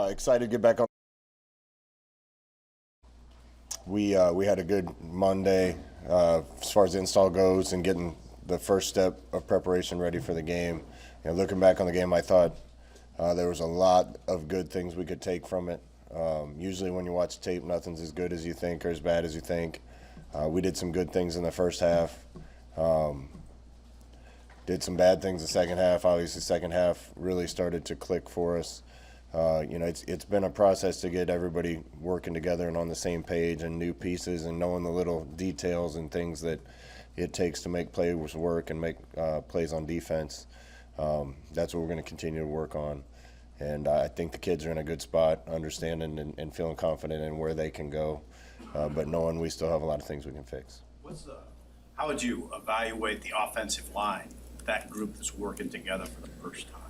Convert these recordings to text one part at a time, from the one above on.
Excited to get back on. We had a good Monday as far as install goes and getting the first step of preparation ready for the game. Looking back on the game, I thought there was a lot of good things we could take from it. Usually when you watch tape, nothing's as good as you think or as bad as you think. We did some good things in the first half. Did some bad things the second half. Obviously, second half really started to click for us. It's been a process to get everybody working together and on the same page and new pieces and knowing the little details and things that it takes to make plays work and make plays on defense. That's what we're going to continue to work on. And I think the kids are in a good spot, understanding and feeling confident in where they can go, but knowing we still have a lot of things we can fix. How would you evaluate the offensive line, that group that's working together for the first time?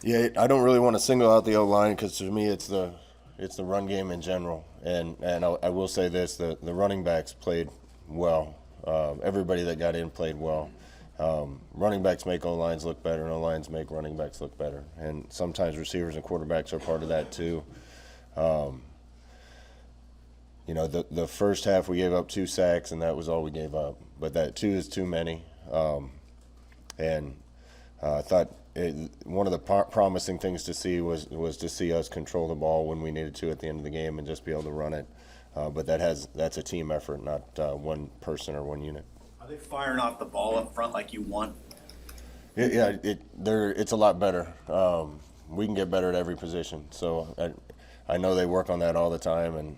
Yeah, I don't really want to single out the O-line because to me it's the run game in general. And I will say this, the running backs played well. Everybody that got in played well. Running backs make O-lines look better, and O-lines make running backs look better. And sometimes receivers and quarterbacks are part of that too. The first half we gave up 2 sacks, and that was all we gave up. But that 2 is too many. I thought one of the promising things to see was to see us control the ball when we needed to at the end of the game and just be able to run it. But that's a team effort, not one person or one unit. Are they firing off the ball up front like you want? Yeah, it's a lot better. We can get better at every position. So I know they work on that all the time, and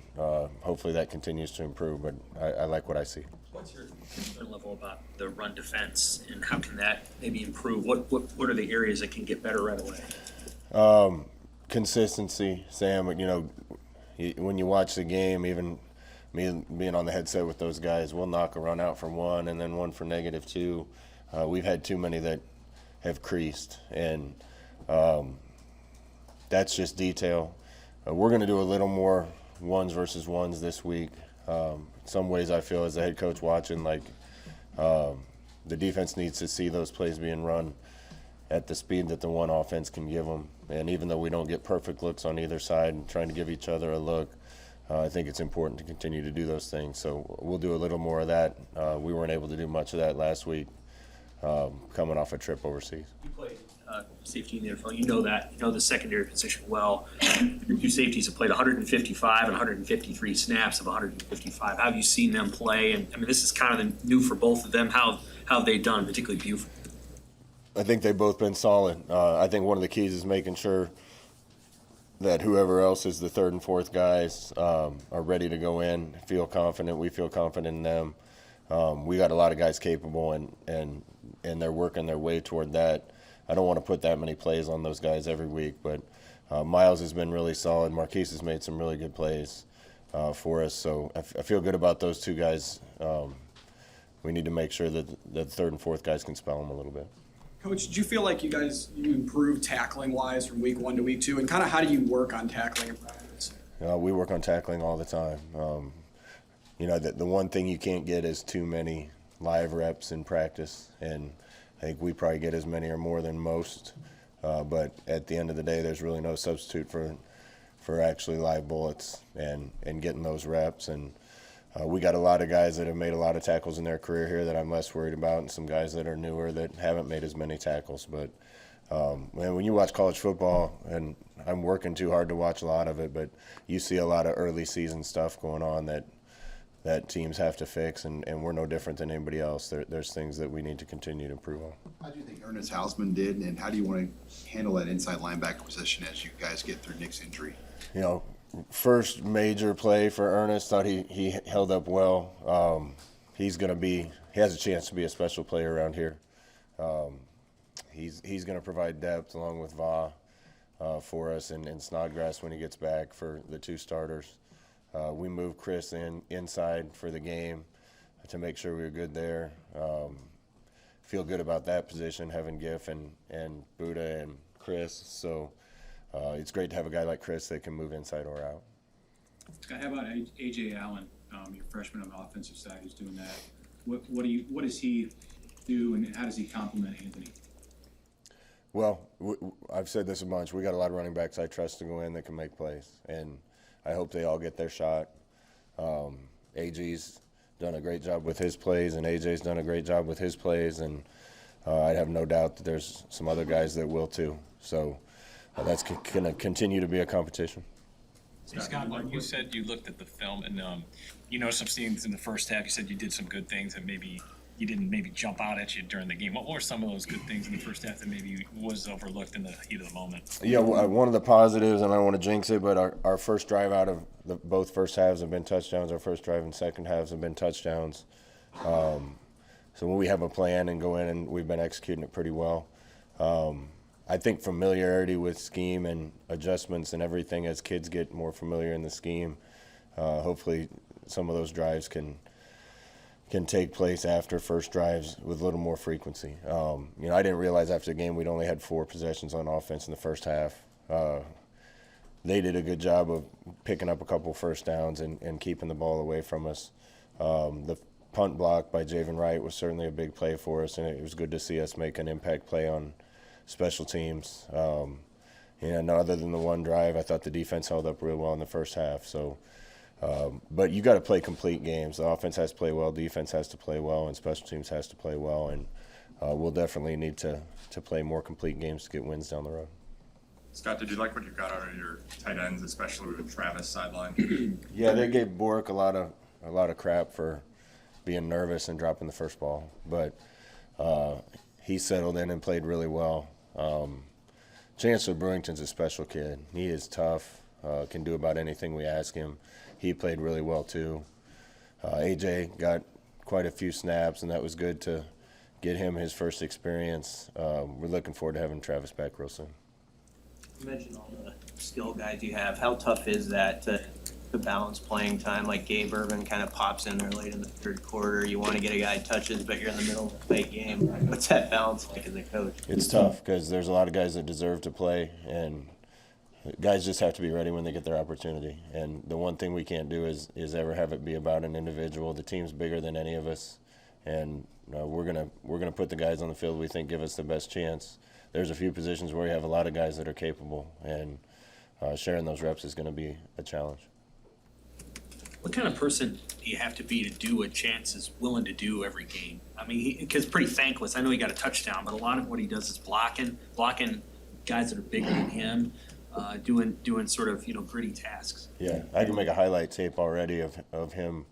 hopefully that continues to improve. But I like what I see. What's your concern level about the run defense, and how can that maybe improve? What are the areas that can get better right away? Consistency, Sam. When you watch the game, even me being on the headset with those guys, we'll knock a run out for 1 and then 1 for -2. We've had too many that have creased, and that's just detail. We're going to do a little more ones versus ones this week. Some ways I feel as a head coach watching, the defense needs to see those plays being run at the speed that the one offense can give them. And even though we don't get perfect looks on either side and trying to give each other a look, I think it's important to continue to do those things. So we'll do a little more of that. We weren't able to do much of that last week, coming off a trip overseas. You played safety in the NFL. You know that. You know the secondary position well. Your 2 safeties have played 155 and 153 snaps of 155. How have you seen them play? And this is kind of new for both of them. How have they done, particularly Buford? I think they've both been solid. I think one of the keys is making sure that whoever else is the 3rd and 4th guys are ready to go in, feel confident. We feel confident in them. We got a lot of guys capable, and they're working their way toward that. I don't want to put that many plays on those guys every week, but Miles has been really solid. Marquise has made some really good plays for us, so I feel good about those 2 guys. We need to make sure that the 3rd and 4th guys can spell them a little bit. Coach, did you feel like you improved tackling-wise from week 1 to week 2? And kind of how do you work on tackling in practice? We work on tackling all the time. The one thing you can't get is too many live reps in practice, and I think we probably get as many or more than most. But at the end of the day, there's really no substitute for actually live bullets and getting those reps. And we got a lot of guys that have made a lot of tackles in their career here that I'm less worried about, and some guys that are newer that haven't made as many tackles. But when you watch college football, and I'm working too hard to watch a lot of it, but you see a lot of early season stuff going on that teams have to fix, and we're no different than anybody else. There's things that we need to continue to improve on. How do you think Ernest Hausman did, and how do you want to handle that inside linebacker position as you guys get through Nick's injury? First major play for Ernest, thought he held up well. He has a chance to be a special player around here. He's going to provide depth along with Va for us, and Snodgrass when he gets back for the 2 starters. We moved Chris inside for the game to make sure we were good there. Feel good about that position, having Giff and Buddha and Chris. So it's great to have a guy like Chris that can move inside or out. How about A.J. Allen, your freshman on the offensive side who's doing that? What does he do, and how does he complement Anthony? Well, I've said this a bunch. We got a lot of running backs I trust to go in that can make plays, and I hope they all get their shot. AG's done a great job with his plays, and AJ's done a great job with his plays, and I have no doubt that there's some other guys that will too. So that's going to continue to be a competition. Scott, like you said, you looked at the film and you noticed some things in the first half. You said you did some good things and maybe you didn't maybe jump out at you during the game. What were some of those good things in the first half that maybe was overlooked in the heat of the moment? Yeah, one of the positives, and I don't want to jinx it, but our first drive out of both first halves have been touchdowns. Our first drive and second halves have been touchdowns. So when we have a plan and go in, and we've been executing it pretty well. I think familiarity with scheme and adjustments and everything as kids get more familiar in the scheme, hopefully some of those drives can take place after first drives with a little more frequency. I didn't realize after the game we'd only had 4 possessions on offense in the first half. They did a good job of picking up a couple first downs and keeping the ball away from us. The punt block by Javen Wright was certainly a big play for us, and it was good to see us make an impact play on special teams. And other than the one drive, I thought the defense held up real well in the first half. So, but you got to play complete games. The offense has to play well, defense has to play well, and special teams has to play well. And we'll definitely need to play more complete games to get wins down the road. Scott, did you like what you got out of your tight ends, especially with Travis sideline? Yeah, they gave Bork a lot of crap for being nervous and dropping the first ball, but he settled in and played really well. Chancellor Brewington's a special kid. He is tough, can do about anything we ask him. He played really well too. AJ got quite a few snaps, and that was good to get him his first experience. We're looking forward to having Travis back real soon. You mentioned all the skill guys you have. How tough is that to balance playing time? Like Gabe Urban kind of pops in there late in the third quarter. You want to get a guy touches, but you're in the middle of a big game. What's that balance like as a coach? It's tough because there's a lot of guys that deserve to play, and guys just have to be ready when they get their opportunity. And the one thing we can't do is ever have it be about an individual. The team's bigger than any of us, and we're gonna put the guys on the field we think give us the best chance. There's a few positions where you have a lot of guys that are capable, and sharing those reps is going to be a challenge. What kind of person do you have to be to do what Chance is willing to do every game? I mean, because pretty thankless. I know he got a touchdown, but a lot of what he does is blocking guys that are bigger than him, doing sort of gritty tasks. Yeah, I can make a highlight tape already of him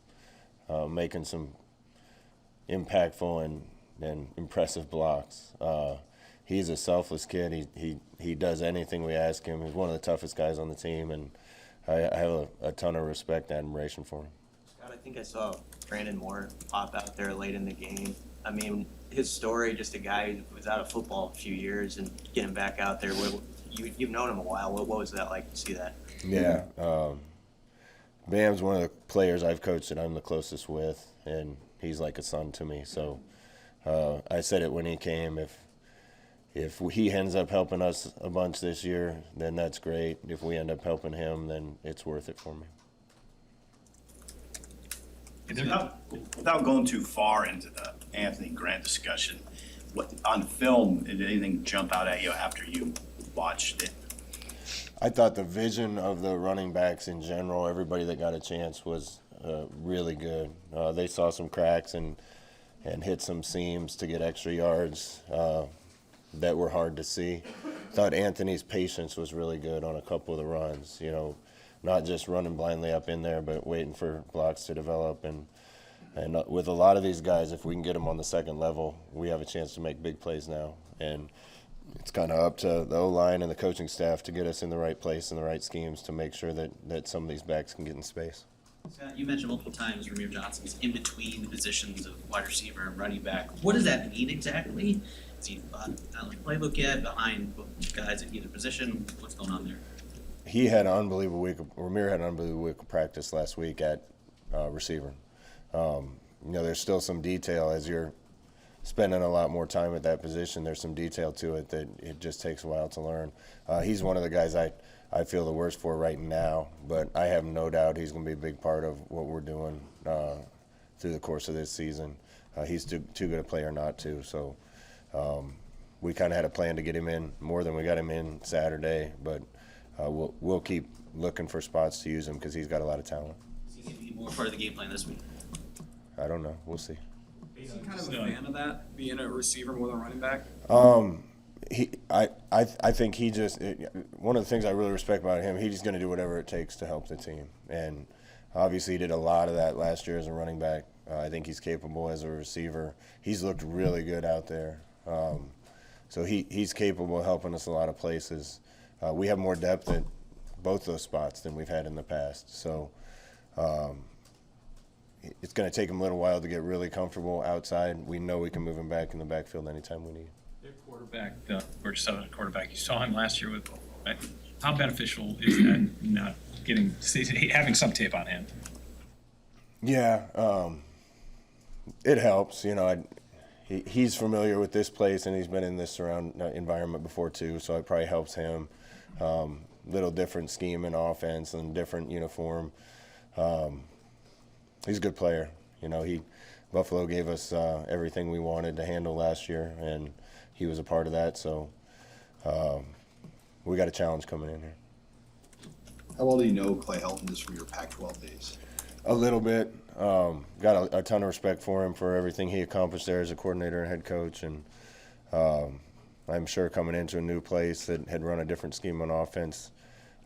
making some impactful and impressive blocks. He's a selfless kid. He does anything we ask him. He's one of the toughest guys on the team, and I have a ton of respect and admiration for him. Scott, I think I saw Brandon Moore pop out there late in the game. I mean, his story, just a guy who was out of football a few years and getting back out there. You've known him a while. What was that like to see that? Yeah. Bam's one of the players I've coached that I'm the closest with, and he's like a son to me. So I said it when he came, if he ends up helping us a bunch this year, then that's great. If we end up helping him, then it's worth it for me. Without going too far into the Anthony Grant discussion, on film, did anything jump out at you after you watched it? I thought the vision of the running backs in general, everybody that got a chance, was really good. They saw some cracks and hit some seams to get extra yards that were hard to see. Thought Anthony's patience was really good on a couple of the runs, not just running blindly up in there, but waiting for blocks to develop. And with a lot of these guys, if we can get them on the second level, we have a chance to make big plays now. And it's kind of up to the O-line and the coaching staff to get us in the right place and the right schemes to make sure that some of these backs can get in space. Scott, you mentioned multiple times Ramir Johnson's in between the positions of wide receiver and running back. What does that mean exactly? Is he not on the playbook yet, behind guys at either position? What's going on there? Ramir had an unbelievable week of practice last week at receiver. There's still some detail as you're spending a lot more time at that position. There's some detail to it that it just takes a while to learn. He's one of the guys I feel the worst for right now, but I have no doubt he's going to be a big part of what we're doing through the course of this season. He's too good a player not to. So we kind of had a plan to get him in more than we got him in Saturday, but we'll keep looking for spots to use him because he's got a lot of talent. Is he gonna be more part of the game plan this week? I don't know. We'll see. Is he kind of a fan of that, being a receiver more than running back? I think he just one of the things I really respect about him, he's going to do whatever it takes to help the team, and obviously he did a lot of that last year as a running back. I think he's capable as a receiver. He's looked really good out there, so he's capable of helping us a lot of places. We have more depth at both those spots than we've had in the past, so it's going to take him a little while to get really comfortable outside. We know we can move him back in the backfield anytime we need. Their quarterback, or just other quarterback, you saw him last year with, right? How beneficial is that not having some tape on him? Yeah, it helps. You know, he's familiar with this place and he's been in this environment before too, so it probably helps him. Little different scheme in offense and different uniform. He's a good player. You know, Buffalo gave us everything we wanted to handle last year, and he was a part of that. So we got a challenge coming in here. How well do you know Clay Helton just from your Pac-12 days? A little bit. Got a ton of respect for him for everything he accomplished there as a coordinator and head coach, and I'm sure coming into a new place that had run a different scheme on offense,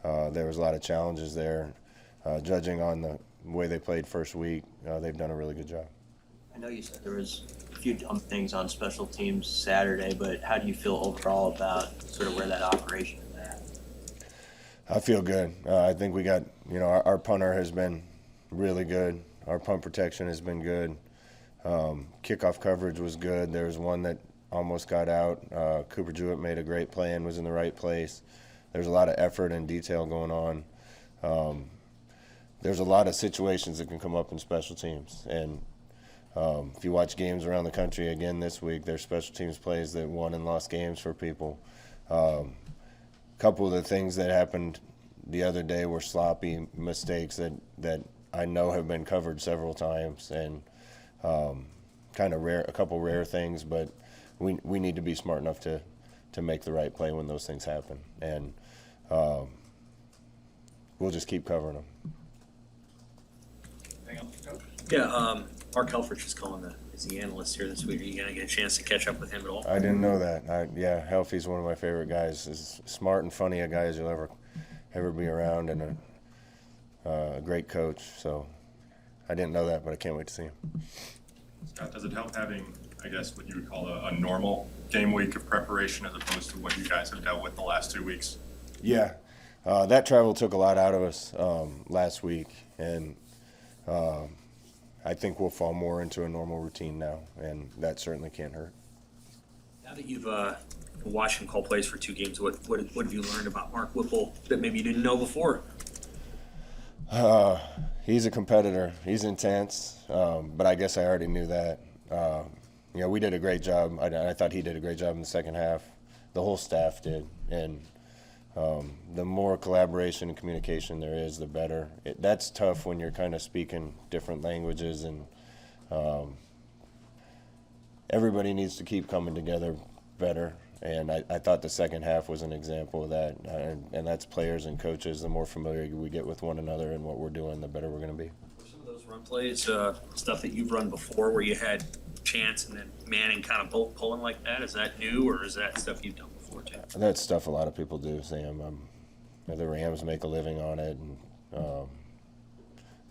there was a lot of challenges there. Judging on the way they played first week, they've done a really good job. I know you said there was a few dumb things on special teams Saturday, but how do you feel overall about sort of where that operation is at? I feel good. I think we got, our punter has been really good. Our punt protection has been good. Kickoff coverage was good. There was one that almost got out. Cooper Jewett made a great play and was in the right place. There's a lot of effort and detail going on. There's a lot of situations that can come up in special teams. And if you watch games around the country again this week, there's special teams plays that won and lost games for people. A couple of the things that happened the other day were sloppy mistakes that I know have been covered several times, and kind of a couple rare things, but we need to be smart enough to make the right play when those things happen. And we'll just keep covering them. Yeah, Mark Helfrich is the analyst here this week. Are you going to get a chance to catch up with him at all? I didn't know that. Helfie's one of my favorite guys. He's smart and funny a guy as you'll ever be around, and a great coach. So I didn't know that, but I can't wait to see him. Scott, does it help having, I guess, what you would call a normal game week of preparation as opposed to what you guys have dealt with the last 2 weeks? Yeah, that travel took a lot out of us last week, and I think we'll fall more into a normal routine now, and that certainly can't hurt. Now that you've watched him call plays for 2 games, what have you learned about Mark Whipple that maybe you didn't know before? He's a competitor. He's intense, but I guess I already knew that. We did a great job. I thought he did a great job in the second half. The whole staff did, and the more collaboration and communication there is, the better. That's tough when you're kind of speaking different languages, and everybody needs to keep coming together better. And I thought the second half was an example of that. And that's players and coaches. The more familiar we get with one another and what we're doing, the better we're going to be. Some of those run plays, stuff that you've run before where you had chance and then Manning kind of both pulling like that, is that new, or is that stuff you've done before too? That's stuff a lot of people do, Sam. The Rams make a living on it. And,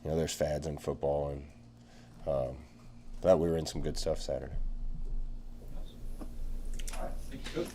there's fads in football. And thought we were in some good stuff Saturday. All right, thank you, Coach.